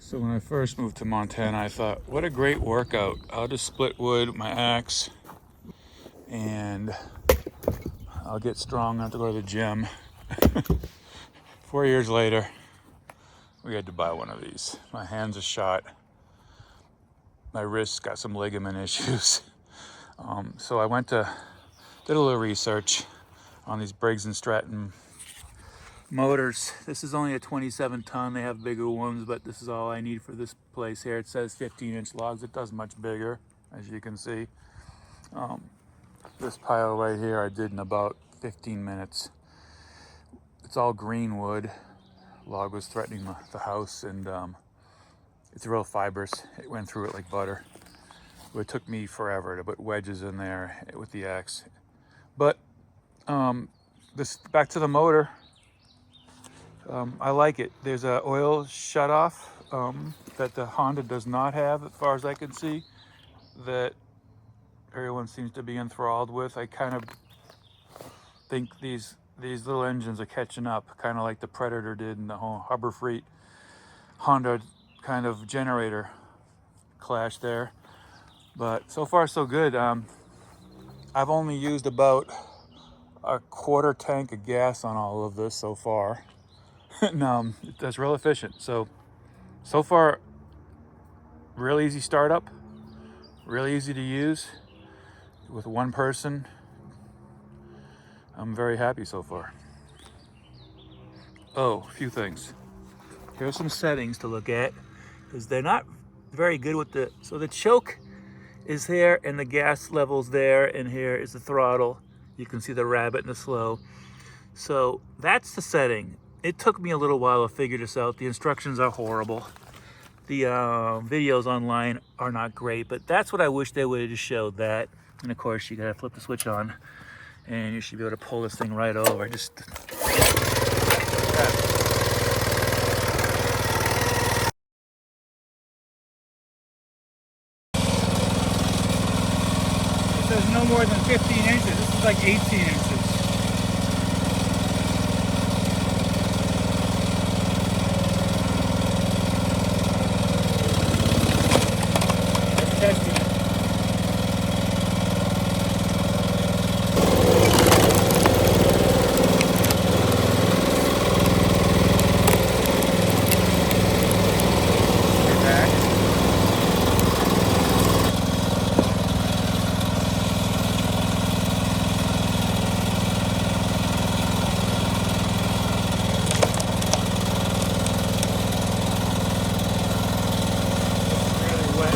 So when I first moved to Montana, I thought, what a great workout. I'll just split wood with my axe and I'll get strong enough to go to the gym. 4 years later, we had to buy one of these. My hands are shot. My wrists got some ligament issues. So I did a little research on these Briggs & Stratton motors. This is only a 27 ton. They have bigger ones, but this is all I need for this place here. It says 15-inch logs. It does much bigger, as you can see. This pile right here I did in about 15 minutes. It's all green wood. Log was threatening the house, and it's real fibrous. It went through it like butter. It took me forever to put wedges in there with the axe. But this back to the motor. I like it. There's an oil shutoff that the Honda does not have, as far as I can see, that everyone seems to be enthralled with. I kind of think these little engines are catching up, kind of like the Predator did in the whole Harbor Freight Honda kind of generator clash there. But so far so good. I've only used about a quarter tank of gas on all of this so far. And that's real efficient. So far, real easy startup, real easy to use with one person. I'm very happy so far. Oh, a few things. Here's some settings to look at, because they're not very good with so the choke is there and the gas level's there, and here is the throttle. You can see the rabbit and the slow. So that's the setting. It took me a little while to figure this out. The instructions are horrible. The videos online are not great, but that's what I wish they would have just showed that. And of course, you gotta flip the switch on, and you should be able to pull this thing right over. Just it says no more than 15 inches. This is like 18 inches. Testing it. We're back. Really wet.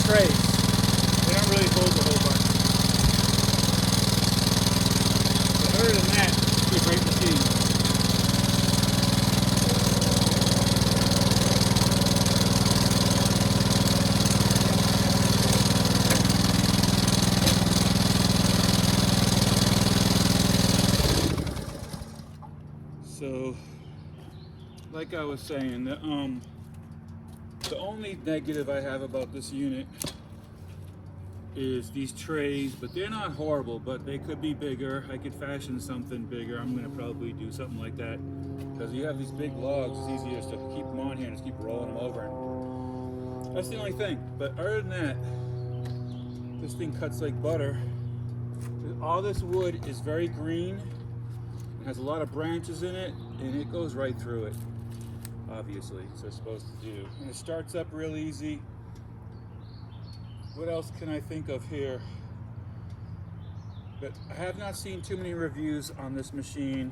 Trays. They don't really hold a whole bunch. But other than that, it's a great machine. So, like I was saying, the only negative I have about this unit is these trays, but they're not horrible, but they could be bigger. I could fashion something bigger. I'm gonna probably do something like that, because you have these big logs, it's easier to keep them on here and just keep rolling them over. And that's the only thing. But other than that, this thing cuts like butter. All this wood is very green. It has a lot of branches in it, and it goes right through it. Obviously, it's supposed to do. And it starts up real easy. What else can I think of here? But I have not seen too many reviews on this machine.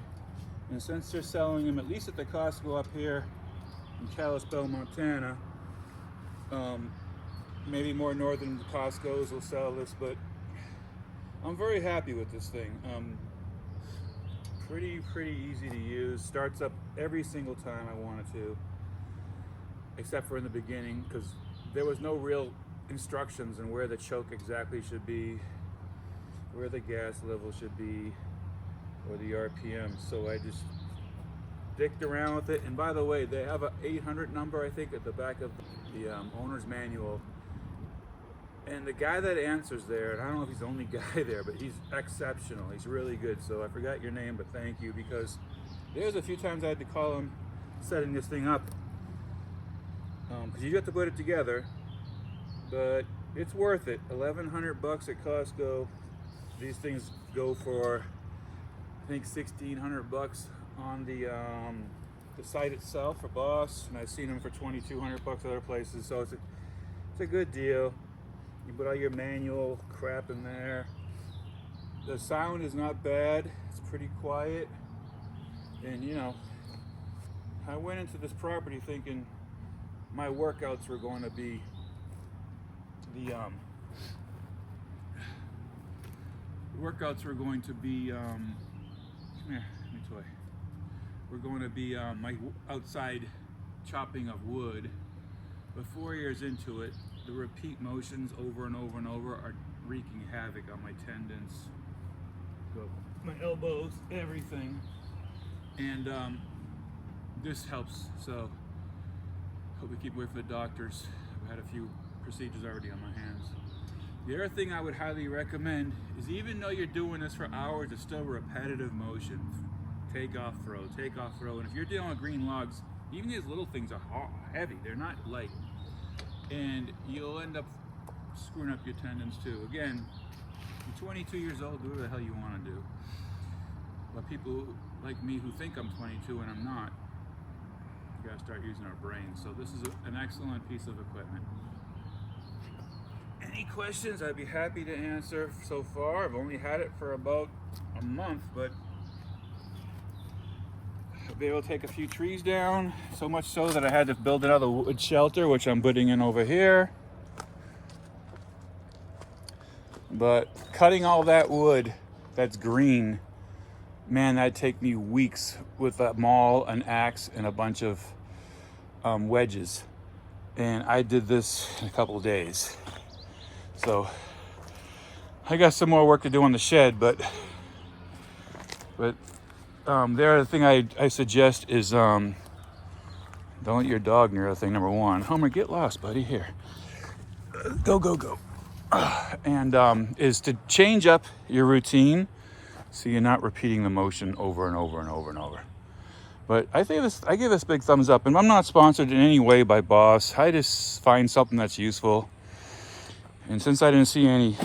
And since they're selling them, at least at the Costco up here in Kalispell, Montana, maybe more northern Costco's will sell this, but I'm very happy with this thing. Pretty easy to use. Starts up every single time I want it to. except for in the beginning, because there was no real instructions on where the choke exactly should be, where the gas level should be, or the RPM. So I just dicked around with it. And by the way, they have a 800 number, I think, at the back of the owner's manual. And the guy that answers there, and I don't know if he's the only guy there, but he's exceptional. He's really good. So I forgot your name, but thank you, because there's a few times I had to call him setting this thing up, because you have to put it together. But it's worth it. 1,100 bucks at Costco. These things go for, I think, 1,600 bucks on the site itself for Boss, and I've seen them for 2,200 bucks other places. So it's a good deal. You put all your manual crap in there. The sound is not bad. It's pretty quiet. And you know, I went into this property thinking my workouts were going to be come here, let me toy. We're going to be my outside chopping of wood. But 4 years into it, the repeat motions over and over and over are wreaking havoc on my tendons, my elbows, everything. And this helps. So hope we keep away from the doctors. I've had a few procedures already on my hands. The other thing I would highly recommend is, even though you're doing this for hours, it's still repetitive motion. Take off, throw, take off, throw. And if you're dealing with green logs, even these little things are heavy. They're not light. And you'll end up screwing up your tendons too. Again, you're 22 years old, do whatever the hell you want to do. But people like me who think I'm 22 and I'm not, you gotta start using our brains. So this is an excellent piece of equipment. Any questions, I'd be happy to answer. So far, I've only had it for about a month, but I've been able to take a few trees down, so much so that I had to build another wood shelter, which I'm putting in over here. But cutting all that wood that's green, man, that'd take me weeks with a maul, an axe, and a bunch of wedges. And I did this in a couple of days. So I got some more work to do on the shed, but the other thing I suggest is don't let your dog near the thing, number one. Homer, get lost, buddy. Here. Go, go, go. And is to change up your routine so you're not repeating the motion over and over and over and over. But I give this big thumbs up, and I'm not sponsored in any way by Boss. I just find something that's useful. And since I didn't see any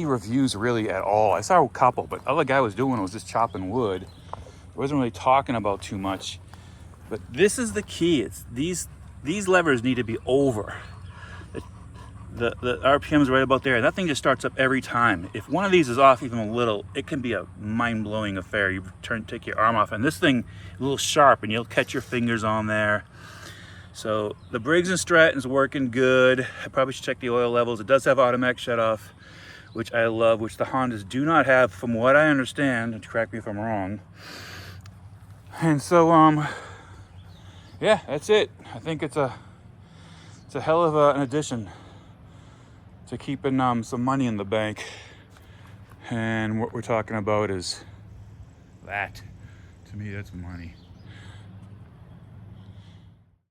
reviews really at all. I saw a couple, but all the guy was doing was just chopping wood. He wasn't really talking about too much. But this is the key. It's these levers need to be over. The RPM is right about there. That thing just starts up every time. If one of these is off even a little, it can be a mind-blowing affair. You take your arm off, and this thing is a little sharp, and you'll catch your fingers on there. So the Briggs & Stratton's working good. I probably should check the oil levels. It does have automatic shut-off, which I love, which the Hondas do not have, from what I understand, and correct me if I'm wrong. And so, yeah, that's it. I think it's a hell of an addition to keeping some money in the bank. And what we're talking about is that. To me, that's money.